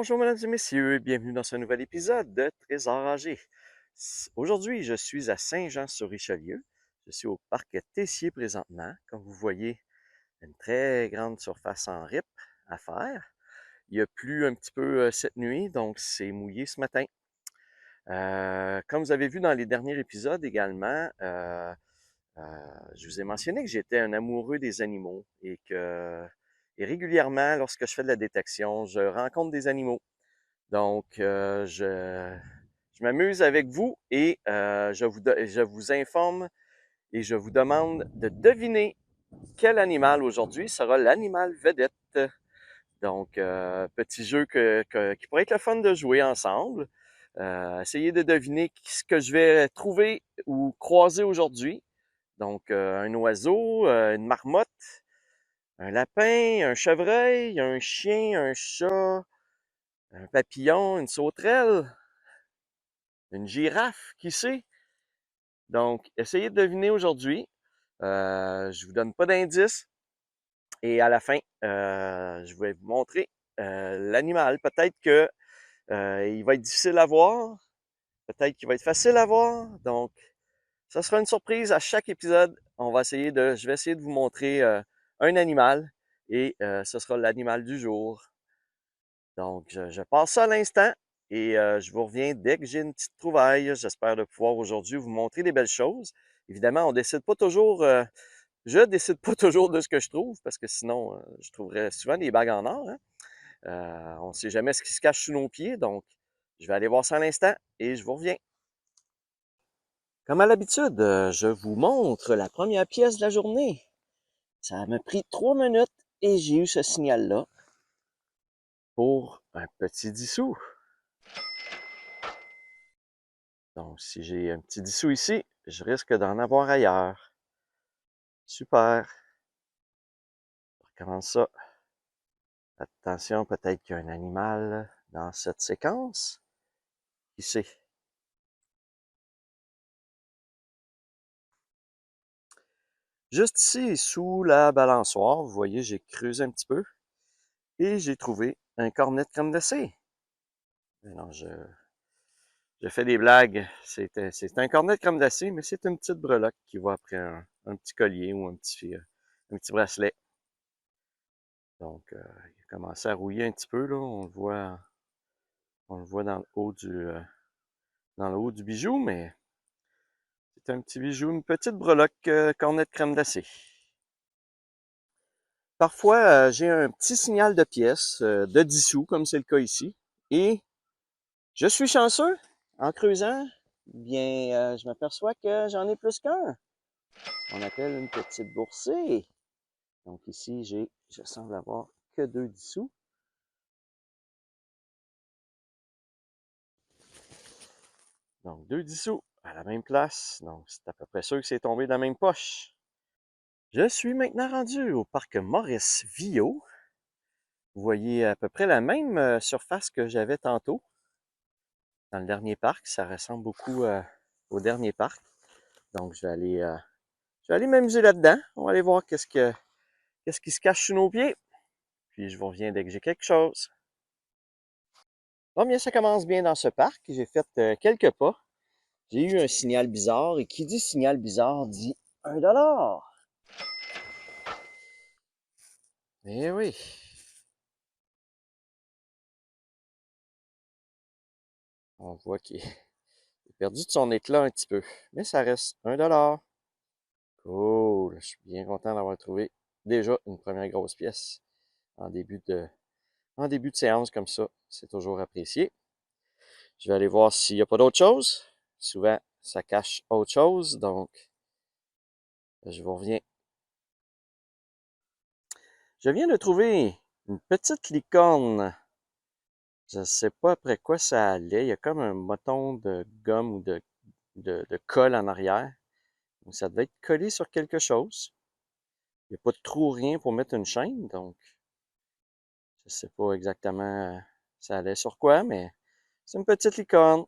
Bonjour mesdames et messieurs, bienvenue dans ce nouvel épisode de Trésor âgé. Aujourd'hui, je suis à Saint-Jean-sur-Richelieu. Je suis au parc Tessier présentement. Comme vous voyez, une très grande surface en RIP à faire. Il a plu un petit peu cette nuit, donc c'est mouillé ce matin. Comme vous avez vu dans les derniers épisodes également, je vous ai mentionné que j'étais un amoureux des animaux et régulièrement, lorsque je fais de la détection, je rencontre des animaux. Donc, je m'amuse avec vous et je vous informe et je vous demande de deviner quel animal aujourd'hui sera l'animal vedette. Donc, petit jeu qui pourrait être le fun de jouer ensemble. Essayez de deviner ce que je vais trouver ou croiser aujourd'hui. Donc, un oiseau, une marmotte, un lapin, un chevreuil, un chien, un chat, un papillon, une sauterelle, une girafe, qui sait? Donc, essayez de deviner aujourd'hui. Je vous donne pas d'indices. Et à la fin, je vais vous montrer l'animal. Peut-être que il va être difficile à voir. Peut-être qu'il va être facile à voir. Donc, ça sera une surprise à chaque épisode. Je vais essayer de vous montrer un animal et ce sera l'animal du jour. Donc, je passe ça à l'instant et je vous reviens dès que j'ai une petite trouvaille. J'espère de pouvoir aujourd'hui vous montrer des belles choses. Évidemment, je décide pas toujours de ce que je trouve parce que sinon, je trouverais souvent des bagues en or, hein. On ne sait jamais ce qui se cache sous nos pieds, donc je vais aller voir ça à l'instant et je vous reviens. Comme à l'habitude, je vous montre la première pièce de la journée. Ça m'a pris 3 minutes et j'ai eu ce signal-là pour un petit 10 sous. Donc, si j'ai un petit 10 sous ici, je risque d'en avoir ailleurs. Super. On recommence ça. Attention, peut-être qu'il y a un animal dans cette séquence. Qui sait? Juste ici, sous la balançoire, vous voyez, j'ai creusé un petit peu et j'ai trouvé un cornet de crème glacée. Non, je fais des blagues. C'est un cornet de crème glacée, mais c'est une petite breloque qui va après un petit collier ou un petit bracelet. Donc, il a commencé à rouiller un petit peu, là. On le voit dans le haut du bijou, mais c'est un petit bijou, une petite breloque cornet de crème glacée. Parfois, j'ai un petit signal de pièce de 10 sous, comme c'est le cas ici, et je suis chanceux. En creusant, bien, je m'aperçois que j'en ai plus qu'un. Ce qu'on appelle une petite boursée. Donc ici, je semble avoir que 2 10 sous. Donc 2 10 sous à la même place. Donc c'est à peu près sûr que c'est tombé dans la même poche. Je suis maintenant rendu au parc Maurice Villot. Vous voyez à peu près la même surface que j'avais tantôt dans le dernier parc. Ça ressemble beaucoup au dernier parc. Donc je vais aller m'amuser là-dedans. On va aller voir qu'est-ce qui se cache sous nos pieds. Puis je vous reviens dès que j'ai quelque chose. Bon, bien, ça commence bien dans ce parc. J'ai fait quelques pas. J'ai eu un signal bizarre. Et qui dit signal bizarre dit 1 $. Eh oui. On voit qu'il est perdu de son éclat un petit peu. Mais ça reste 1 $. Cool. Je suis bien content d'avoir trouvé déjà une première grosse pièce en début de, en début de séance comme ça. C'est toujours apprécié. Je vais aller voir s'il n'y a pas d'autre chose. Souvent, ça cache autre chose. Donc, je vous reviens. Je viens de trouver une petite licorne. Je ne sais pas après quoi ça allait. Il y a comme un bâton de gomme ou de colle en arrière. Donc, ça devait être collé sur quelque chose. Il n'y a pas de trou, rien pour mettre une chaîne. Donc, je ne sais pas exactement ça allait sur quoi, mais c'est une petite licorne.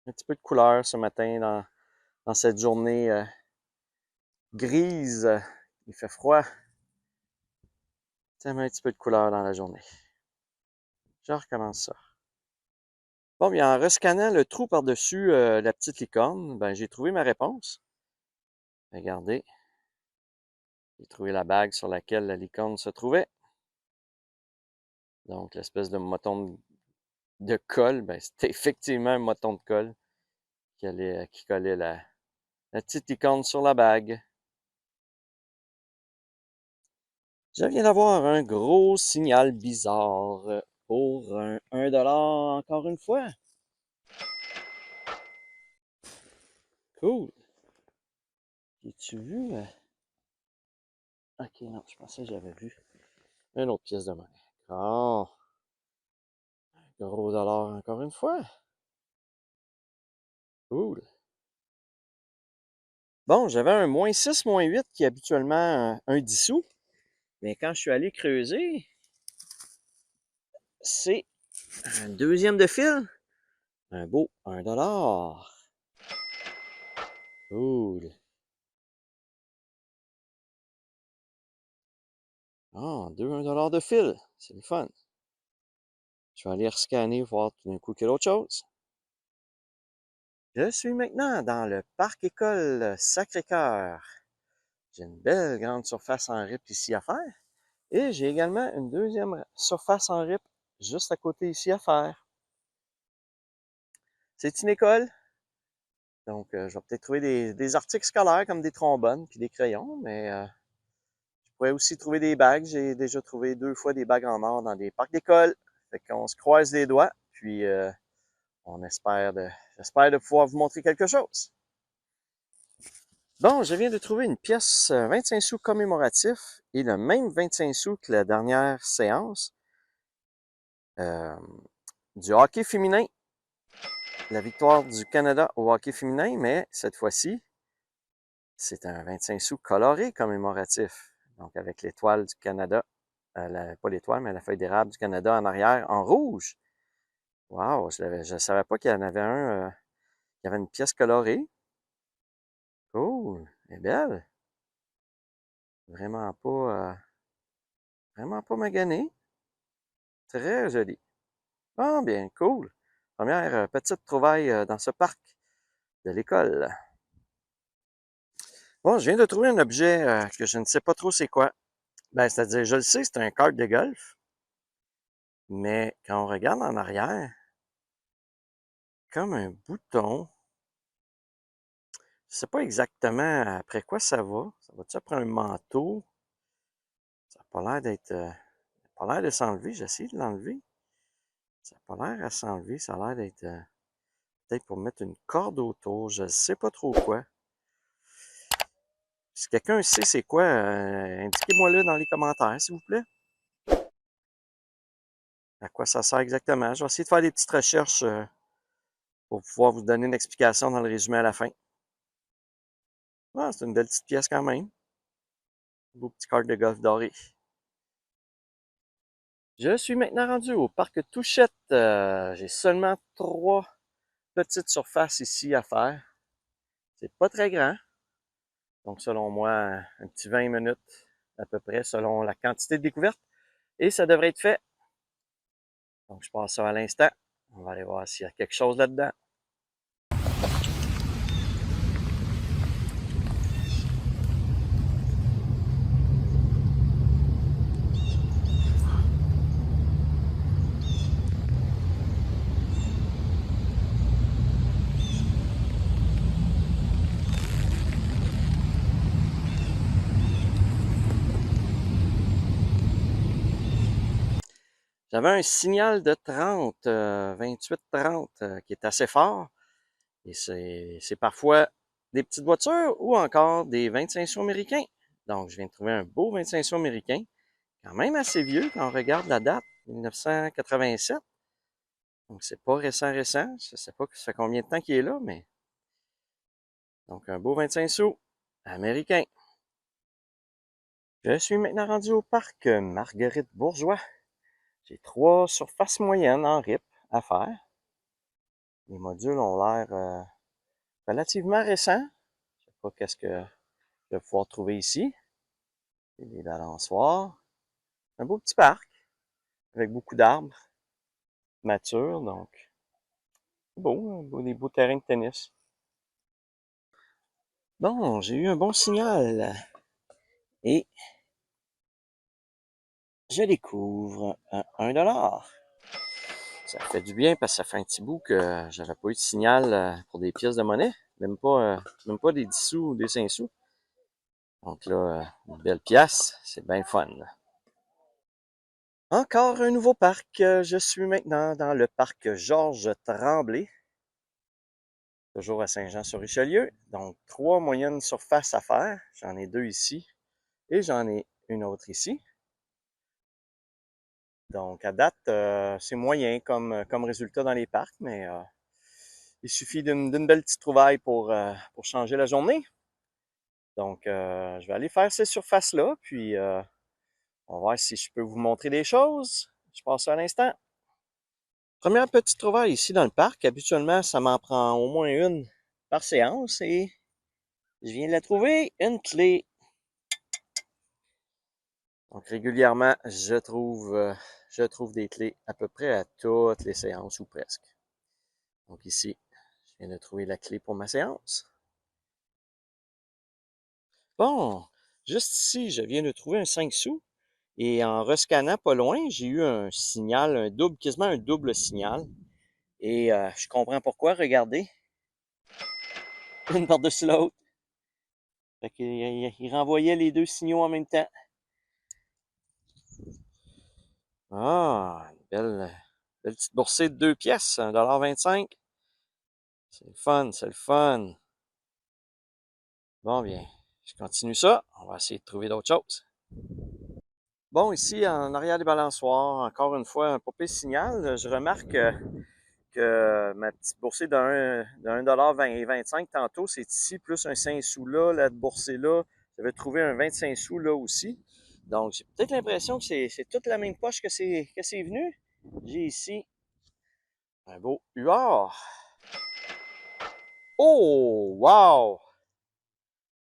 Un petit peu de couleur ce matin dans cette journée grise. Il fait froid. Ça met un petit peu de couleur dans la journée. Je recommence ça. Bon, bien, en rescannant le trou par-dessus la petite licorne, ben, j'ai trouvé ma réponse. Regardez. J'ai trouvé la bague sur laquelle la licorne se trouvait. Donc, l'espèce de moton de colle, ben, c'était effectivement un moton de colle qui collait la petite licorne sur la bague. Je viens d'avoir un gros signal bizarre pour un 1$ encore une fois. Cool. As-tu vu? Ok, non, je pensais que j'avais vu une autre pièce de monnaie. Oh, gros dollar encore une fois. Cool. Bon, j'avais un -6, -8 qui est habituellement un 10 sous. Mais quand je suis allé creuser, c'est un deuxième de fil. Un beau 1$. Cool. Ah, deux 1$ de fil. C'est le fun. Je vais aller rescanner, voir tout d'un coup qu'il y a autre chose. Je suis maintenant dans le parc école Sacré-Cœur. J'ai une belle grande surface en RIP ici à faire. Et j'ai également une deuxième surface en RIP juste à côté ici à faire. C'est une école. Donc, je vais peut-être trouver des articles scolaires comme des trombones puis des crayons, mais je pourrais aussi trouver des bagues. J'ai déjà trouvé 2 fois des bagues en or dans des parcs d'école. Fait qu'on se croise les doigts, puis j'espère de pouvoir vous montrer quelque chose. Bon, je viens de trouver une pièce 25 sous commémoratif et le même 25 sous que la dernière séance euh, du hockey féminin. La victoire du Canada au hockey féminin, mais cette fois-ci, c'est un 25 sous coloré commémoratif. Donc, avec l'étoile du Canada, pas l'étoile, mais la feuille d'érable du Canada en arrière, en rouge. Wow, je ne savais pas qu'il y en avait qu'il y avait une pièce colorée. Cool, elle est belle. Vraiment pas maganée. Très jolie. Ah, bien, cool. Première petite trouvaille dans ce parc de l'école. Bon, je viens de trouver un objet que je ne sais pas trop c'est quoi. Ben, c'est-à-dire, je le sais, c'est un kart de golf. Mais quand on regarde en arrière, comme un bouton, je sais pas exactement après quoi ça va. Ça va-tu après un manteau? Ça n'a pas l'air d'être. Pas l'air de s'enlever. J'essaie de l'enlever. Ça n'a pas l'air à s'enlever. Ça a l'air d'être peut-être pour mettre une corde autour. Je ne sais pas trop quoi. Si quelqu'un sait c'est quoi, indiquez-moi-le dans les commentaires, s'il vous plaît. À quoi ça sert exactement? Je vais essayer de faire des petites recherches pour pouvoir vous donner une explication dans le résumé à la fin. Ah, c'est une belle petite pièce quand même. Beau petit cart de golf doré. Je suis maintenant rendu au parc Touchette. J'ai seulement 3 petites surfaces ici à faire. C'est pas très grand. Donc, selon moi, un petit 20 minutes à peu près, selon la quantité de découverte. Et ça devrait être fait. Donc, je passe ça à l'instant. On va aller voir s'il y a quelque chose là-dedans. J'avais un signal de 30, 28-30, qui est assez fort. Et c'est parfois des petites voitures ou encore des 25 sous américains. Donc, je viens de trouver un beau 25 sous américain, quand même assez vieux quand on regarde la date, 1987. Donc, c'est pas récent. Je sais pas ça fait combien de temps qu'il est là, mais... Donc, un beau 25 sous américain. Je suis maintenant rendu au parc Marguerite Bourgeois. J'ai 3 surfaces moyennes en RIP à faire. Les modules ont l'air relativement récents. Je sais pas qu'est-ce que je vais pouvoir trouver ici. Des balançoires. Un beau petit parc avec beaucoup d'arbres. mature, donc beau, des beaux terrains de tennis. Bon, j'ai eu un bon signal et je découvre un 1 $. Ça fait du bien parce que ça fait un petit bout que j'avais pas eu de signal pour des pièces de monnaie, même pas des 10 sous ou des 5 sous. Donc là, une belle pièce, c'est bien fun. Encore un nouveau parc. Je suis maintenant dans le parc Georges Tremblay, toujours à Saint-Jean-sur-Richelieu. Donc, 3 moyennes surfaces à faire. J'en ai 2 ici et j'en ai une autre ici. Donc, à date, c'est moyen comme résultat dans les parcs, mais il suffit d'une belle petite trouvaille pour changer la journée. Donc, je vais aller faire ces surfaces-là, puis on va voir si je peux vous montrer des choses. Je passe ça à l'instant. Première petite trouvaille ici dans le parc. Habituellement, ça m'en prend au moins une par séance et je viens de la trouver, une clé. Donc, régulièrement, je trouve des clés à peu près à toutes les séances ou presque. Donc ici, je viens de trouver la clé pour ma séance. Bon, juste ici, je viens de trouver un 5 sous. Et en rescannant pas loin, j'ai eu un signal, un double, quasiment un double signal. Et je comprends pourquoi, regardez. Une par-dessus l'autre. Fait qu'il renvoyait les deux signaux en même temps. Ah, une belle petite boursée de 2 pièces, 1,25 $. C'est le fun, c'est le fun. Bon, bien, je continue ça. On va essayer de trouver d'autres choses. Bon, ici, en arrière des balançoires, encore une fois, un pas pire signal. Je remarque que ma petite boursée d'un dollar 20 et 25 tantôt, c'est ici, plus un 5 sous là, la boursée là. J'avais trouvé un 25 sous là aussi. Donc, j'ai peut-être l'impression que c'est toute la même poche que c'est venu. J'ai ici un beau huard. Oh, wow!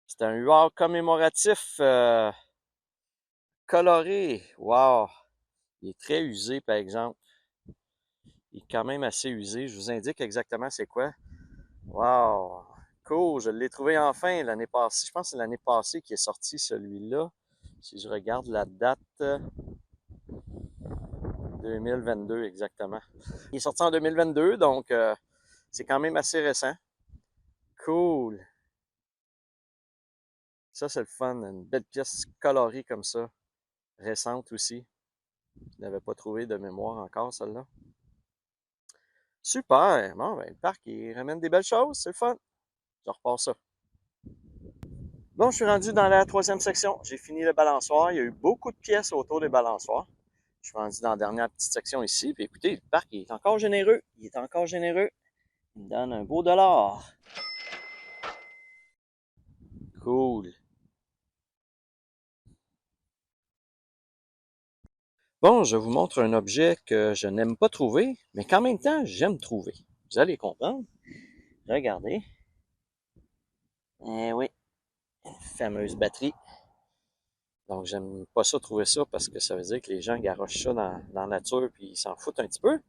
C'est un huard commémoratif coloré. Wow! Il est très usé, par exemple. Il est quand même assez usé. Je vous indique exactement c'est quoi. Wow! Cool! Je l'ai trouvé enfin l'année passée. Je pense que c'est l'année passée qui est sorti celui-là. Si je regarde la date, 2022 exactement. Il est sorti en 2022, donc c'est quand même assez récent. Cool! Ça, c'est le fun. Une belle pièce colorée comme ça. Récente aussi. Je n'avais pas trouvé de mémoire encore, celle-là. Super! Bon, ben, le parc, il ramène des belles choses. C'est le fun. Je repars ça. Bon, je suis rendu dans la 3e section. J'ai fini le balançoire. Il y a eu beaucoup de pièces autour des balançoires. Je suis rendu dans la dernière petite section ici. Puis écoutez, le parc, il est encore généreux. Il est encore généreux. Il me donne un beau dollar. Cool. Bon, je vous montre un objet que je n'aime pas trouver, mais qu'en même temps, j'aime trouver. Vous allez comprendre. Regardez. Eh oui, fameuse batterie. Donc, j'aime pas ça trouver ça parce que ça veut dire que les gens garochent ça dans la nature puis ils s'en foutent un petit peu.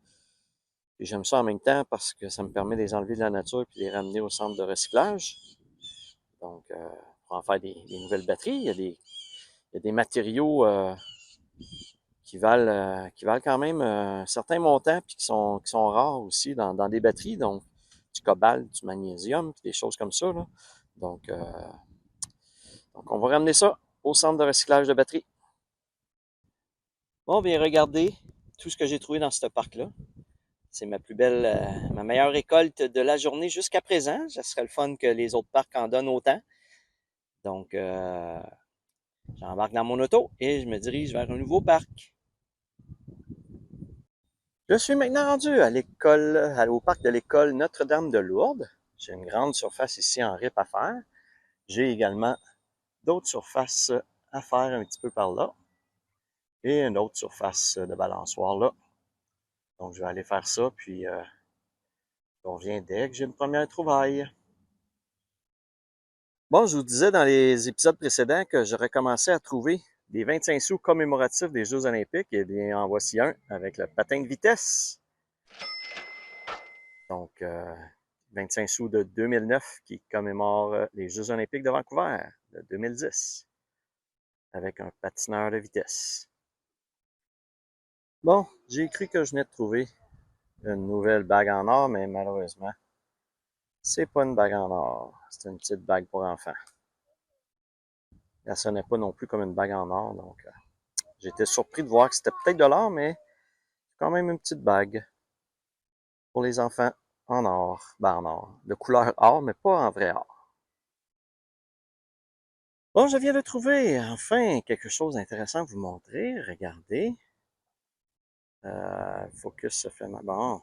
Puis j'aime ça en même temps parce que ça me permet de les enlever de la nature puis de les ramener au centre de recyclage. Donc, pour en faire des nouvelles batteries, il y a des matériaux qui valent quand même un certain montant puis qui sont rares aussi dans des batteries. Donc, du cobalt, du magnésium, puis des choses comme ça. Là. Donc, on va ramener ça au centre de recyclage de batteries. Bon, bien, regardez tout ce que j'ai trouvé dans ce parc-là. C'est ma meilleure récolte de la journée jusqu'à présent. Ça serait le fun que les autres parcs en donnent autant. Donc, j'embarque dans mon auto et je me dirige vers un nouveau parc. Je suis maintenant rendu au parc de l'école Notre-Dame de Lourdes. J'ai une grande surface ici en RIP à faire. J'ai également d'autres surfaces à faire un petit peu par là. Et une autre surface de balançoire là. Donc, je vais aller faire ça, puis on revient dès que j'ai une première trouvaille. Bon, je vous disais dans les épisodes précédents que je recommençais à trouver des 25 sous commémoratifs des Jeux olympiques. Eh bien, en voici un avec le patin de vitesse. Donc, 25 sous de 2009 qui commémore les Jeux olympiques de Vancouver de 2010 avec un patineur de vitesse. Bon, j'ai cru que je venais de trouver une nouvelle bague en or, mais malheureusement, c'est pas une bague en or. C'est une petite bague pour enfants. Elle sonnait pas non plus comme une bague en or, donc j'étais surpris de voir que c'était peut-être de l'or, mais quand même une petite bague pour les enfants en or. Ben en or. De couleur or, mais pas en vrai or. Bon, je viens de trouver enfin quelque chose d'intéressant à vous montrer. Regardez. Focus se fait mal. Bon,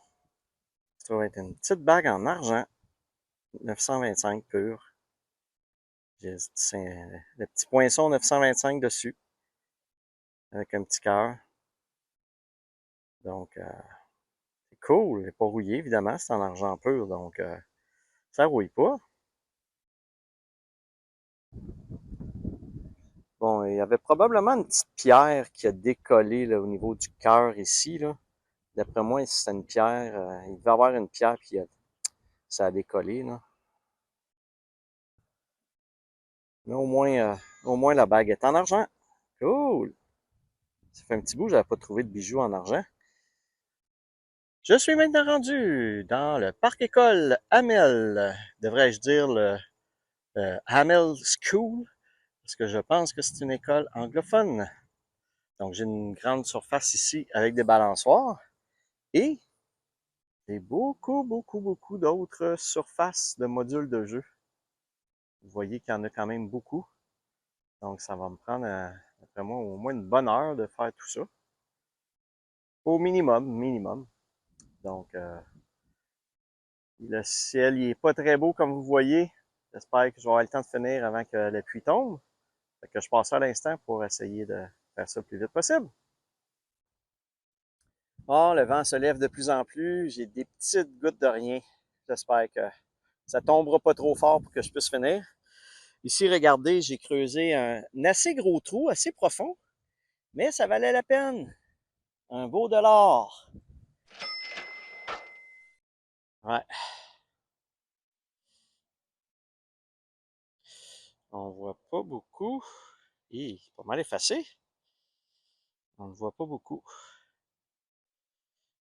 ça va être une petite bague en argent. 925 pur. J'ai le petit poinçon 925 dessus. Avec un petit cœur. Donc, c'est cool. Il n'est pas rouillé, évidemment. C'est en argent pur. Donc, ça rouille pas. Bon, il y avait probablement une petite pierre qui a décollé là, au niveau du cœur ici. Là. D'après moi, si c'était une pierre, il devait y avoir une pierre puis ça a décollé. Là. Mais au moins la bague est en argent. Cool! Ça fait un petit bout que je n'avais pas trouvé de bijoux en argent. Je suis maintenant rendu dans le parc école Hamel. Devrais-je dire le Hamel School? Parce que je pense que c'est une école anglophone. Donc j'ai une grande surface ici avec des balançoires. Et j'ai beaucoup d'autres surfaces de modules de jeu. Vous voyez qu'il y en a quand même beaucoup. Donc ça va me prendre, d'après moi, au moins une bonne heure de faire tout ça. Au minimum. Donc, le ciel, il est pas très beau comme vous voyez. J'espère que je vais avoir le temps de finir avant que la pluie tombe. Fait que je passe à l'instant pour essayer de faire ça le plus vite possible. Oh, le vent se lève de plus en plus. J'ai des petites gouttes de rien. J'espère que ça tombera pas trop fort pour que je puisse finir. Ici, regardez, j'ai creusé un assez gros trou, assez profond, mais ça valait la peine. Un beau dollar. Ouais. On voit pas beaucoup. Et pas mal effacé. On ne voit pas beaucoup.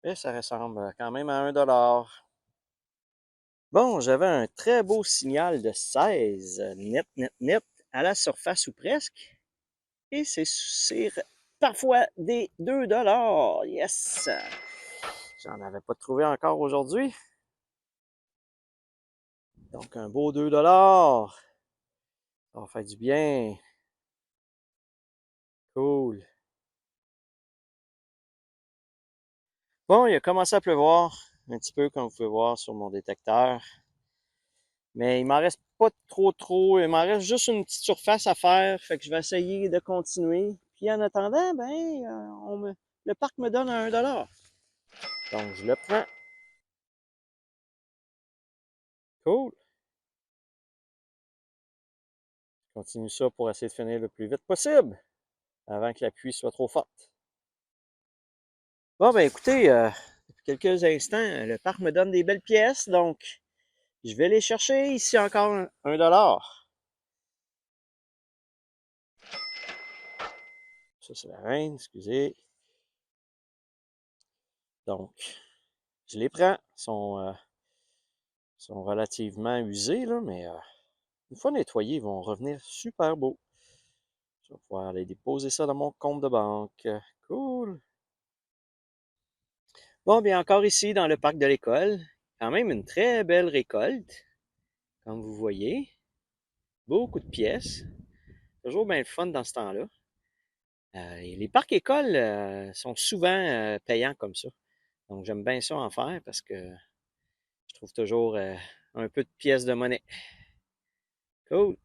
Mais ça ressemble quand même à un dollar. Bon, j'avais un très beau signal de 16, net, à la surface ou presque. Et c'est parfois des 2 dollars. Yes! J'en avais pas trouvé encore aujourd'hui. Donc, un beau 2 dollars. Ça va faire du bien. Cool. Bon, il a commencé à pleuvoir un petit peu, comme vous pouvez voir sur mon détecteur. Mais il m'en reste pas trop. Il m'en reste juste une petite surface à faire. Fait que je vais essayer de continuer. Puis en attendant, le parc me donne un dollar. Donc je le prends. Cool. Je continue ça pour essayer de finir le plus vite possible. Avant que la pluie soit trop forte. Bon, ben écoutez, depuis quelques instants, le parc me donne des belles pièces. Donc, je vais les chercher. Ici encore un dollar. Ça, c'est la reine, excusez. Donc, je les prends. Sont relativement usés, là, mais une fois nettoyés, ils vont revenir super beaux. Je vais pouvoir aller déposer ça dans mon compte de banque. Cool! Bon, bien encore ici dans le parc de l'école, quand même une très belle récolte, comme vous voyez. Beaucoup de pièces. Toujours bien le fun dans ce temps-là. Les parcs écoles sont souvent payants comme ça. Donc j'aime bien ça en faire parce que je trouve toujours un peu de pièces de monnaie. Cool!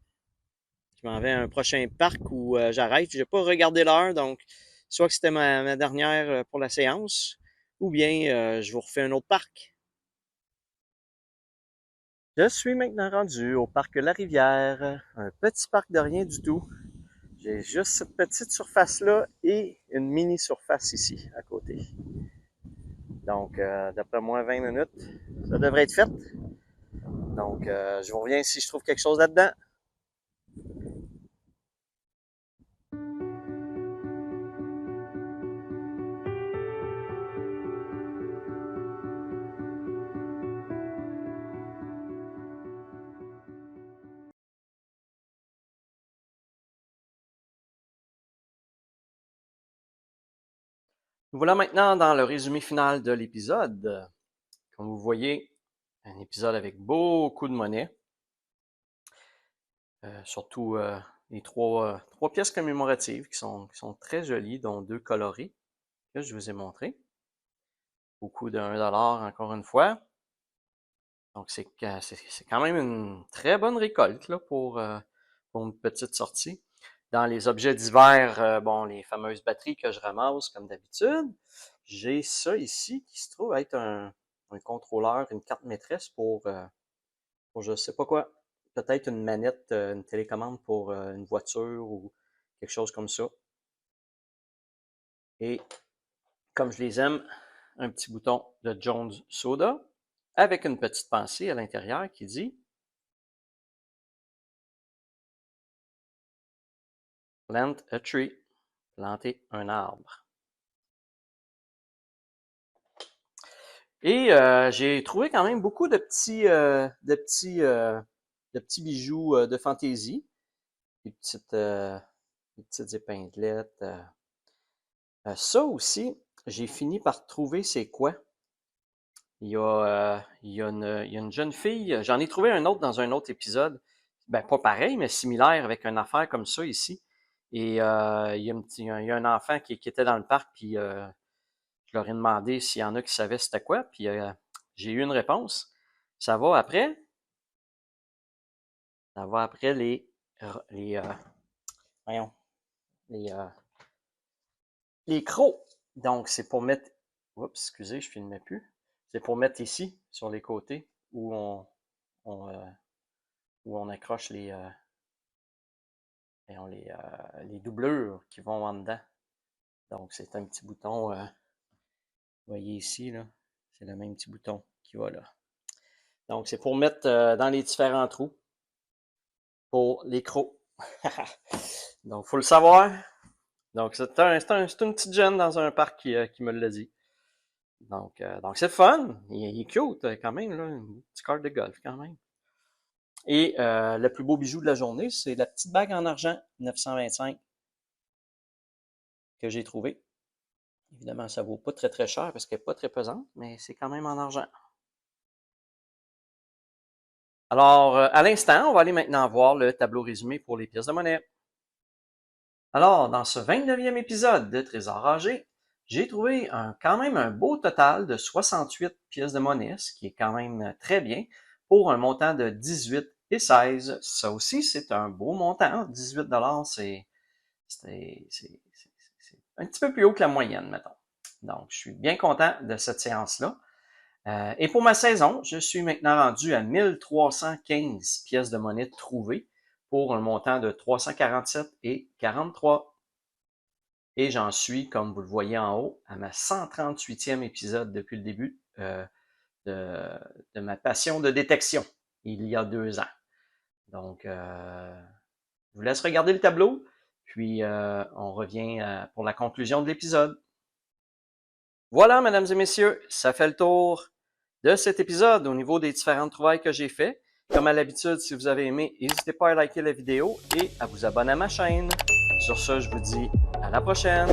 Je m'en vais à un prochain parc où j'arrête. Je n'ai pas regardé l'heure, donc soit que c'était ma dernière pour la séance, ou bien je vous refais un autre parc. Je suis maintenant rendu au parc La Rivière, un petit parc de rien du tout. J'ai juste cette petite surface-là et une mini surface ici, à côté. Donc, d'après moi, 20 minutes, ça devrait être fait. Donc, je vous reviens si je trouve quelque chose là-dedans. Nous voilà maintenant dans le résumé final de l'épisode. Comme vous voyez, un épisode avec beaucoup de monnaie. Surtout les trois pièces commémoratives qui sont très jolies, dont 2 colorées que je vous ai montrées. Beaucoup de 1$ encore une fois. Donc c'est quand même une très bonne récolte là, pour une petite sortie. Dans les objets divers, bon, les fameuses batteries que je ramasse comme d'habitude, j'ai ça ici qui se trouve être un contrôleur, une carte maîtresse pour je sais pas quoi. Peut-être une manette, une télécommande pour une voiture ou quelque chose comme ça. Et comme je les aime, un petit bouton de Jones Soda avec une petite pensée à l'intérieur qui dit Plant a tree, planter un arbre. Et j'ai trouvé quand même beaucoup de petits bijoux de fantaisie, des petites épinglettes. Ça aussi, j'ai fini par trouver c'est quoi. Il y a une jeune fille, j'en ai trouvé un autre dans un autre épisode, ben pas pareil, mais similaire, avec une affaire comme ça ici. Et il y a un enfant qui était dans le parc, puis je leur ai demandé s'il y en a qui savaient c'était quoi, puis j'ai eu une réponse. Ça va après les voyons, les, euh, les crocs. Donc, c'est pour mettre, oups, excusez, je filmais plus. C'est pour mettre ici, sur les côtés, où on accroche les doublures qui vont en dedans. Donc, c'est un petit bouton, vous voyez ici, là, c'est le même petit bouton qui va là. Donc, c'est pour mettre dans les différents trous pour les crocs. Donc, il faut le savoir. Donc, c'est une petite jeune dans un parc qui me l'a dit. Donc c'est fun. Il est cute quand même, là. Une petite carte de golf quand même. Et le plus beau bijou de la journée, c'est la petite bague en argent 925 que j'ai trouvée. Évidemment, ça vaut pas très très cher parce qu'elle n'est pas très pesante, mais c'est quand même en argent. Alors, à l'instant, on va aller maintenant voir le tableau résumé pour les pièces de monnaie. Alors, dans ce 29e épisode de Trésor âgé, j'ai trouvé quand même un beau total de 68 pièces de monnaie, ce qui est quand même très bien, pour un montant de 18 et 16. Ça aussi, c'est un beau montant. 18 $, c'est un petit peu plus haut que la moyenne, mettons. Donc, je suis bien content de cette séance-là. Et pour ma saison, je suis maintenant rendu à 1315 pièces de monnaie trouvées pour un montant de 347 et 43. Et j'en suis, comme vous le voyez en haut, à ma 138e épisode depuis le début de ma passion de détection, il y a 2 ans. Donc, je vous laisse regarder le tableau, puis on revient pour la conclusion de l'épisode. Voilà, mesdames et messieurs, ça fait le tour de cet épisode au niveau des différentes trouvailles que j'ai fait. Comme à l'habitude, si vous avez aimé, n'hésitez pas à liker la vidéo et à vous abonner à ma chaîne. Sur ce, je vous dis à la prochaine!